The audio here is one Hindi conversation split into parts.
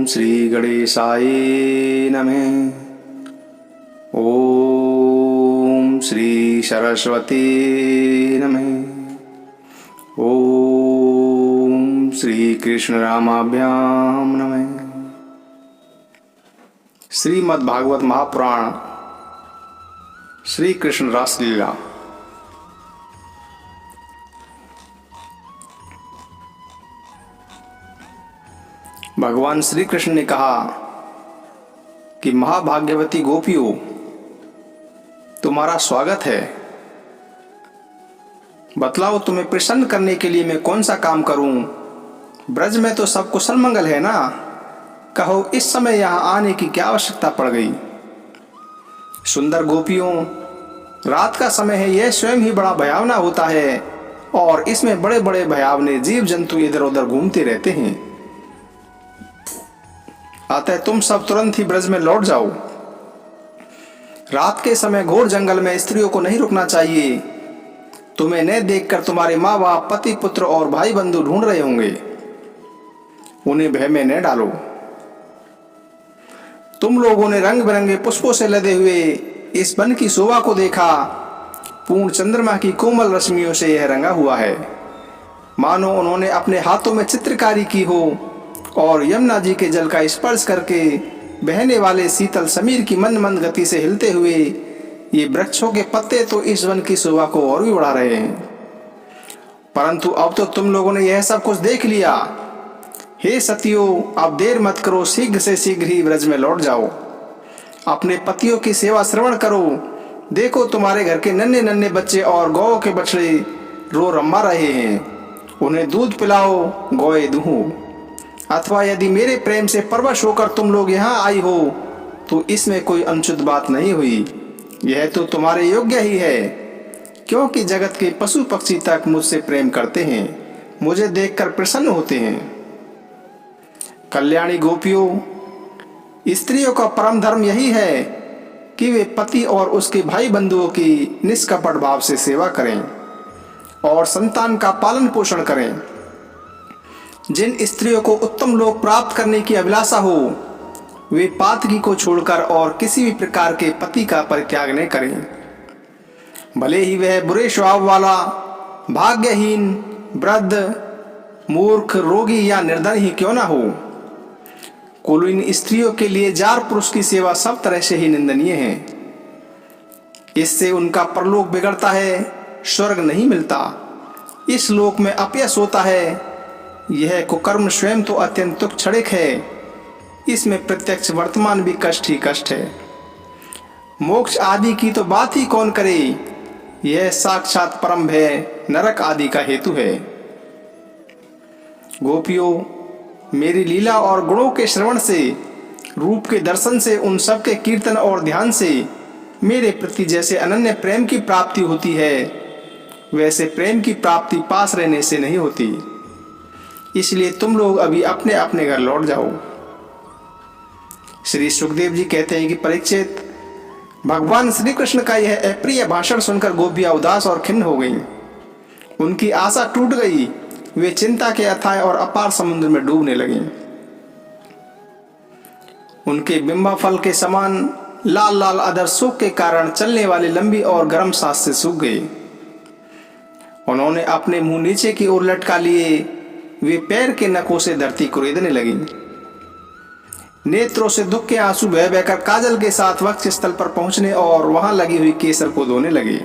श्री गणेशाय नमः। ओम श्री सरस्वती नमः। ओम श्री कृष्ण रामाभ्याम नमः। श्रीमद् भागवत महापुराण श्री कृष्ण रासलीला। भगवान श्री कृष्ण ने कहा कि महाभाग्यवती गोपियों, तुम्हारा स्वागत है। बतलाओ, तुम्हें प्रसन्न करने के लिए मैं कौन सा काम करूं? ब्रज में तो सब कुशल मंगल है ना? कहो, इस समय यहां आने की क्या आवश्यकता पड़ गई? सुंदर गोपियों, रात का समय है, यह स्वयं ही बड़ा भयावना होता है और इसमें बड़े बड़े भयावने जीव जंतु इधर उधर घूमते रहते हैं। अतः तुम सब तुरंत ही ब्रज में लौट जाओ। रात के समय घोर जंगल में स्त्रियों को नहीं रुकना चाहिए। तुम्हें न देखकर तुम्हारे माँ बाप, पति, पुत्र और भाई बंधु ढूंढ रहे होंगे। उन्हें भय में न डालो। तुम लोगों ने रंग बिरंगे पुष्पों से लदे हुए इस वन की शोभा को देखा। पूर्ण चंद्रमा की कोमल रश्मियों से यह रंगा हुआ है, मानो उन्होंने अपने हाथों में चित्रकारी की हो और यमुना जी के जल का स्पर्श करके बहने वाले शीतल समीर की मंद मंद गति से हिलते हुए ये वृक्षों के पत्ते तो इस वन की शोभा को और भी बढ़ा रहे हैं। परंतु अब तो तुम लोगों ने यह सब कुछ देख लिया। हे सतियों, अब देर मत करो, शीघ्र से शीघ्र ही ब्रज में लौट जाओ। अपने पतियों की सेवा श्रवण करो। देखो, तुम्हारे घर के नन्हे नन्हे बच्चे और गौ के बछड़े रो रम्मा रहे हैं। उन्हें दूध पिलाओ, गौए दूहो। अथवा यदि मेरे प्रेम से परवश होकर तुम लोग यहाँ आई हो तो इसमें कोई अनुचित बात नहीं हुई। यह तो तुम्हारे योग्य ही है, क्योंकि जगत के पशु पक्षी तक मुझसे प्रेम करते हैं, मुझे देखकर प्रसन्न होते हैं। कल्याणी गोपियों, स्त्रियों का परम धर्म यही है कि वे पति और उसके भाई बंधुओं की निष्कपट भाव से सेवा करें और संतान का पालन पोषण करें। जिन स्त्रियों को उत्तम लोक प्राप्त करने की अभिलाषा हो, वे पातकी को छोड़कर और किसी भी प्रकार के पति का परित्याग न करें। भले ही वह बुरे स्वभाव वाला, भाग्यहीन, वृद्ध, मूर्ख, रोगी या निर्धन ही क्यों ना हो। कुलीन स्त्रियों के लिए जार पुरुष की सेवा सब तरह से ही निंदनीय है। इससे उनका परलोक बिगड़ता है, स्वर्ग नहीं मिलता, इस लोक में अपयश होता है। यह कुकर्म स्वयं तो अत्यंत तुच्छड़िक है, इसमें प्रत्यक्ष वर्तमान भी कष्ट ही कष्ट है। मोक्ष आदि की तो बात ही कौन करे, यह साक्षात परम भय नरक आदि का हेतु है। गोपियों, मेरी लीला और गुणों के श्रवण से, रूप के दर्शन से, उन सब के कीर्तन और ध्यान से मेरे प्रति जैसे अनन्य प्रेम की प्राप्ति होती है, वैसे प्रेम की प्राप्ति पास रहने से नहीं होती। इसलिए तुम लोग अभी अपने अपने घर लौट जाओ। श्री सुखदेव जी कहते हैं कि परीक्षित, भगवान श्री कृष्ण का यह अप्रिय भाषण सुनकर गोपियां उदास और खिन्न हो गईं। उनकी आशा टूट गई। वे चिंता के अथाह और अपार समुद्र में डूबने लगीं। उनके बिंबा फल के समान लाल लाल अधर सूख के कारण चलने वाली लंबी और गर्म सांस से सूख गई। उन्होंने अपने मुंह नीचे की ओर लटका लिए। वे पैर के नखों से धरती कुरेदने लगी। नेत्रों से दुख के आंसू बह बहकर काजल के साथ वक्ष स्थल पर पहुंचने और वहां लगी हुई केसर को धोने लगे।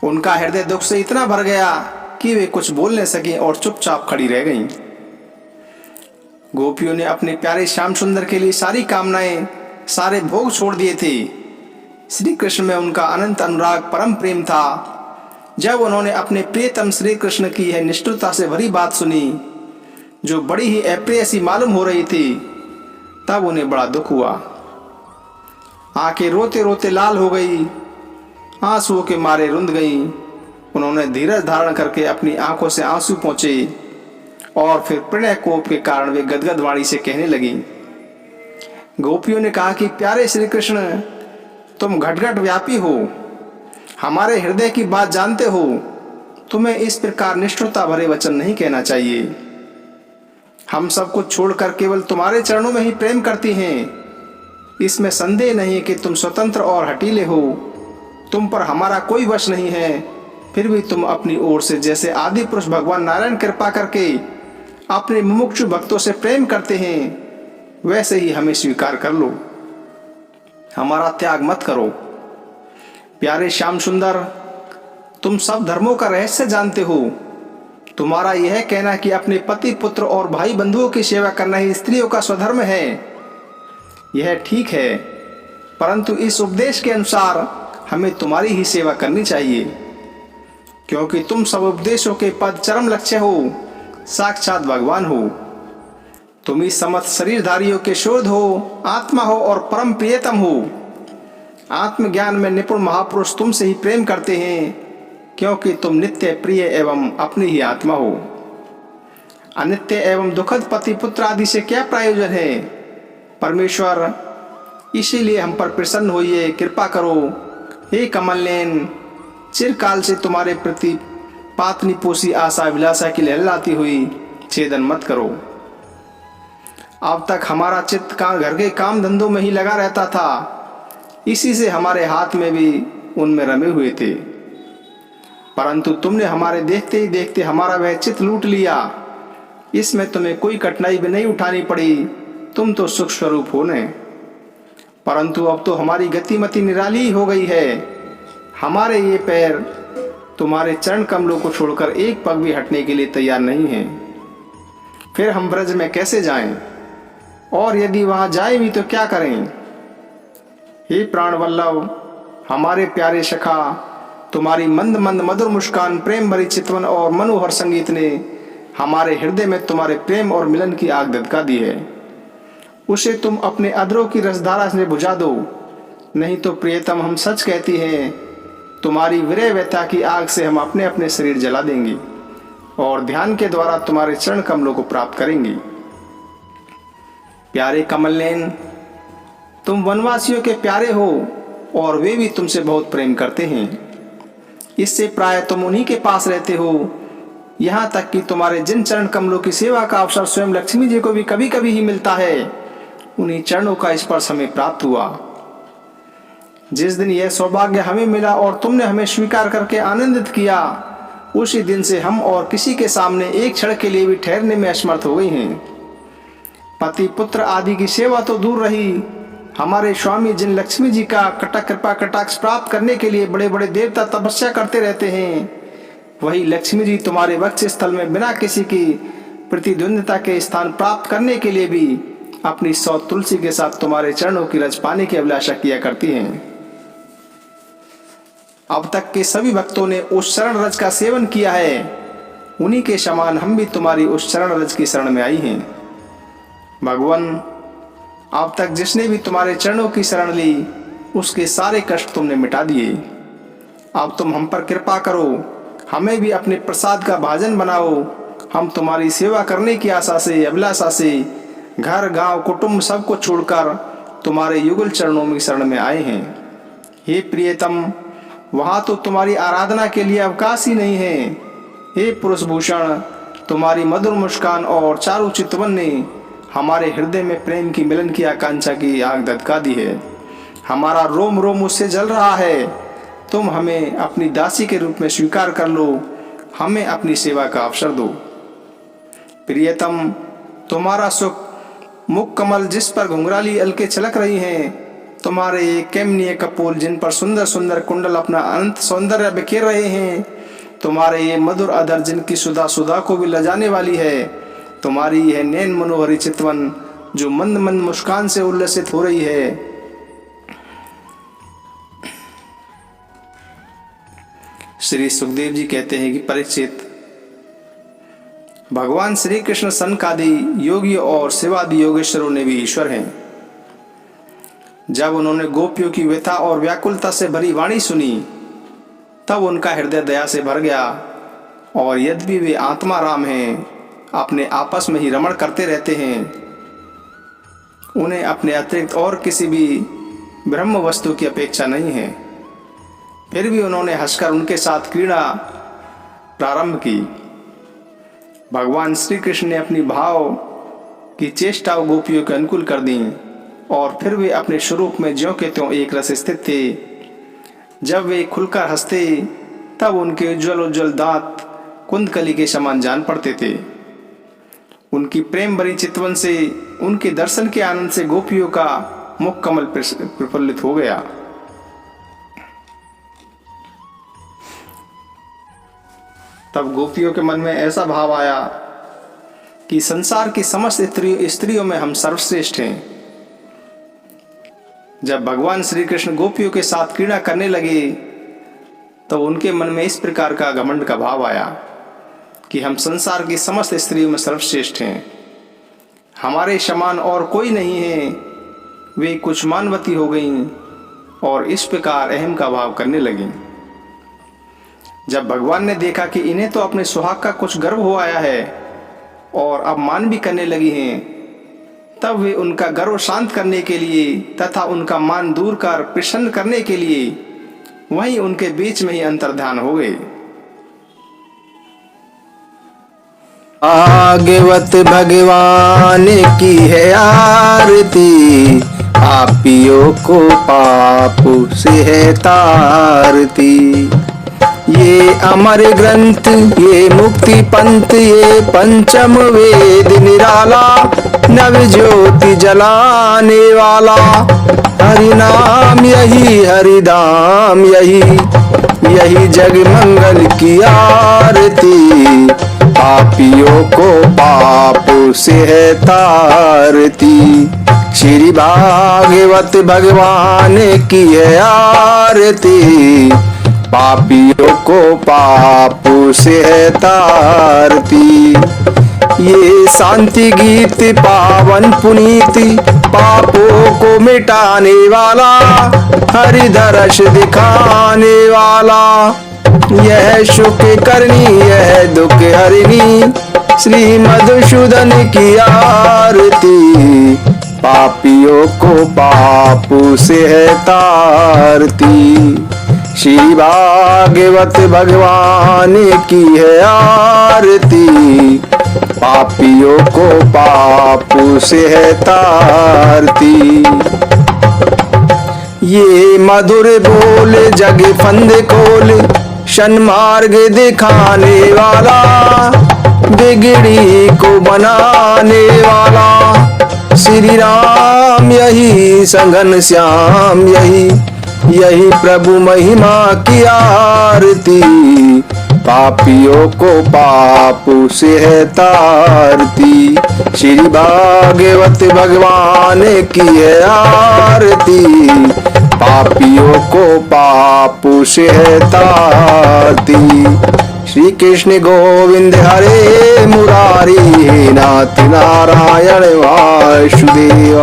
उनका हृदय दुख से इतना भर गया कि वे कुछ बोल न सकी और चुपचाप खड़ी रह गईं। गोपियों ने अपने प्यारे श्याम सुंदर के लिए सारी कामनाएं, सारे भोग छोड़ दिए थे। श्री कृष्ण में उनका अनंत अनुराग, परम प्रेम था। जब उन्होंने अपने प्रियतम श्री कृष्ण की यह निष्ठुरता से भरी बात सुनी, जो बड़ी ही अप्रिय सी मालूम हो रही थी, तब उन्हें बड़ा दुख हुआ। आंखें रोते रोते लाल हो गई, आंसुओं के मारे रुंध गईं। उन्होंने धीरज धारण करके अपनी आंखों से आंसू पोंछे और फिर प्रणय कोप के कारण वे गदगद वाणी से कहने लगी। गोपियों ने कहा कि प्यारे श्री कृष्ण, तुम घटघट व्यापी हो, हमारे हृदय की बात जानते हो। तुम्हें इस प्रकार निष्ठुरता भरे वचन नहीं कहना चाहिए। हम सब कुछ छोड़कर केवल तुम्हारे चरणों में ही प्रेम करती हैं। इसमें संदेह नहीं कि तुम स्वतंत्र और हठीले हो, तुम पर हमारा कोई वश नहीं है। फिर भी तुम अपनी ओर से जैसे आदि पुरुष भगवान नारायण कृपा करके अपने मुमुक्षु भक्तों से प्रेम करते हैं, वैसे ही हमें स्वीकार कर लो, हमारा त्याग मत करो। प्यारे श्याम सुंदर, तुम सब धर्मों का रहस्य जानते हो। तुम्हारा यह कहना कि अपने पति पुत्र और भाई बंधुओं की सेवा करना ही स्त्रियों का स्वधर्म है, यह ठीक है, परंतु इस उपदेश के अनुसार हमें तुम्हारी ही सेवा करनी चाहिए, क्योंकि तुम सब उपदेशों के पद चरम लक्ष्य हो, साक्षात भगवान हो। तुम ही समस्त शरीरधारियों के शोध हो, आत्मा हो और परम प्रियतम हो। आत्मज्ञान में निपुण महापुरुष तुमसे ही प्रेम करते हैं, क्योंकि तुम नित्य प्रिय एवं अपनी ही आत्मा हो। अनित्य एवं दुखद पति पुत्र आदि से क्या प्रयोजन है? परमेश्वर, इसीलिए हम पर प्रसन्न होइए, कृपा करो। हे कमलनयन, चिरकाल से तुम्हारे प्रति पातनी पोसी आशा अभिलाषा की लहलाती हुई छेदन मत करो। अब तक हमारा चित्त घर के काम धंधों में ही लगा रहता था, इसी से हमारे हाथ में भी उनमें रमे हुए थे, परंतु तुमने हमारे देखते ही देखते हमारा वह चित्त लूट लिया। इसमें तुम्हें कोई कठिनाई भी नहीं उठानी पड़ी, तुम तो सुख स्वरूप हो न। परंतु अब तो हमारी गतिमति निराली हो गई है। हमारे ये पैर तुम्हारे चरण कमलों को छोड़कर एक पग भी हटने के लिए तैयार नहीं हैं। फिर हम ब्रज में कैसे जाएं? और यदि वहां जाए भी तो क्या करें? हे प्राण वल्लभ, हमारे प्यारे सखा, तुम्हारी मंद मंद मधुर मुस्कान, प्रेम भरी चितवन और मनोहर संगीत ने हमारे हृदय में तुम्हारे प्रेम और मिलन की आग दधका दी है। उसे तुम अपने अधरों की रसधारा से बुझा दो, नहीं तो प्रियतम हम सच कहती हैं, तुम्हारी विरह व्यथा की आग से हम अपने अपने शरीर जला देंगे और ध्यान के द्वारा तुम्हारे चरण कमलों को प्राप्त करेंगे। प्यारे कमलनयन, तुम वनवासियों के प्यारे हो और वे भी तुमसे बहुत प्रेम करते हैं। इससे प्राय तुम उन्हीं के पास रहते हो। यहाँ तक कि तुम्हारे जिन चरण कमलों की सेवा का अवसर स्वयं लक्ष्मी जी को भी कभी कभी ही मिलता है, उन्हीं चरणों का स्पर्श हमें प्राप्त हुआ। जिस दिन यह सौभाग्य हमें मिला और तुमने हमें स्वीकार करके आनंदित किया, उसी दिन से हम और किसी के सामने एक क्षण के लिए भी ठहरने में असमर्थ हो गई हैं। पति पुत्र आदि की सेवा तो दूर रही, हमारे स्वामी जिन लक्ष्मी जी का कटक कृपा कटाक्ष प्राप्त करने के लिए बड़े बड़े देवता तपस्या करते रहते हैं, वही लक्ष्मी जी तुम्हारे वक्ष स्थल में बिना किसी की प्रतिद्वंदिता के स्थान प्राप्त करने के लिए भी अपनी 100 तुलसी के साथ तुम्हारे चरणों की रज पाने की अभिलाषा किया करती हैं। अब तक के सभी भक्तों ने उस शरण रज का सेवन किया है, उन्हीं के समान हम भी तुम्हारी उस शरण रज की शरण में आई हैं। भगवान, अब तक जिसने भी तुम्हारे चरणों की शरण ली, उसके सारे कष्ट तुमने मिटा दिए। अब तुम हम पर कृपा करो, हमें भी अपने प्रसाद का भाजन बनाओ। हम तुम्हारी सेवा करने की आशा से, अभिलाषा से घर गांव कुटुंब सबको छोड़कर तुम्हारे युगल चरणों में शरण में आए हैं। हे प्रियतम, वहां तो तुम्हारी आराधना के लिए अवकाश ही नहीं है। हे पुरुष भूषण, तुम्हारी मधुर मुस्कान और चारु चितवन ने हमारे हृदय में प्रेम की मिलन की आकांक्षा की आग दधका दी है। हमारा रोम रोम उससे जल रहा है। तुम हमें अपनी दासी के रूप में स्वीकार कर लो, हमें अपनी सेवा का अवसर दो। प्रियतम, तुम्हारा सुख मुख कमल जिस पर घुंघराली अलके छलक रही हैं, तुम्हारे ये कैमनीय कपोल जिन पर सुंदर सुंदर कुंडल अपना अनंत सौंदर्य बिखेर रहे हैं, तुम्हारे ये मधुर अधर जिनकी सुधा सुधा को भी लजाने वाली है, तुम्हारी यह नैन मनोहरी चितवन जो मंद मंद मुस्कान से उल्लसित हो रही है। श्री सुखदेव जी कहते हैं कि परीक्षित, भगवान श्री कृष्ण सनकादि योगी और शिवादि योगेश्वरों ने भी ईश्वर हैं। जब उन्होंने गोपियों की व्यथा और व्याकुलता से भरी वाणी सुनी, तब उनका हृदय दया से भर गया, और यद्यपि वे आत्मा राम हैं, अपने आपस में ही रमण करते रहते हैं, उन्हें अपने अतिरिक्त और किसी भी ब्रह्म वस्तु की अपेक्षा नहीं है, फिर भी उन्होंने हंसकर उनके साथ क्रीड़ा प्रारंभ की। भगवान श्री कृष्ण ने अपनी भाव की चेष्टा गोपियों के अनुकूल कर दी और फिर वे अपने स्वरूप में ज्यों के त्यों एक रस स्थित थे। जब वे खुलकर हंसते तब उनके उज्जवल उज्जवल दांत कुंदकली के समान जान पड़ते थे। उनकी प्रेम भरी चितवन से, उनके दर्शन के आनंद से गोपियों का मुख कमल प्रफुल्लित हो गया। तब गोपियों के मन में ऐसा भाव आया कि संसार की समस्त स्त्रियों में हम सर्वश्रेष्ठ हैं। जब भगवान श्री कृष्ण गोपियों के साथ क्रीड़ा करने लगे तो उनके मन में इस प्रकार का घमंड का भाव आया कि हम संसार की समस्त स्त्रियों में सर्वश्रेष्ठ हैं, हमारे समान और कोई नहीं है। वे कुछ मानवती हो गईं और इस प्रकार अहम का भाव करने लगीं। जब भगवान ने देखा कि इन्हें तो अपने सुहाग का कुछ गर्व हो आया है और अब मान भी करने लगी हैं, तब वे उनका गर्व शांत करने के लिए तथा उनका मान दूर कर प्रसन्न करने के लिए वहीं उनके बीच में ही अंतर्ध्यान हो गए। भागवत भगवान की है आरती, पापियों को पाप से है तारती। ये अमर ग्रंथ, ये मुक्ति पंथ, ये पंचम वेद निराला, नव ज्योति जलाने वाला। हरि नाम यही, हरि धाम यही, यही जग मंगल की आरती। पापियों को पाप से है तारती। श्री भागवत भगवान की है आरती, पापियों को पाप से है तारती। ये शांति गीत पावन पुनीत, पापों को मिटाने वाला, हरि दर्श दिखाने वाला। यह सुख करनी, यह दुख हरिणी, श्री मधुसूदन की आरती। पापियों को पाप से है तारती। श्री भागवत भगवान की है आरती, पापियों को पाप से है तारती। ये मधुर बोल जग फंद खोल, सन्मार्ग दिखाने वाला, बिगड़ी को बनाने वाला। श्री राम यही, सघन श्याम यही, यही प्रभु महिमा की आरती। पापियों को पाप से है तारती। श्री भागवत भगवान की है आरती, पापियों को पाप से है तारती। श्री कृष्ण गोविंद हरे मुरारी, नाथ नारायण वासुदेवाय।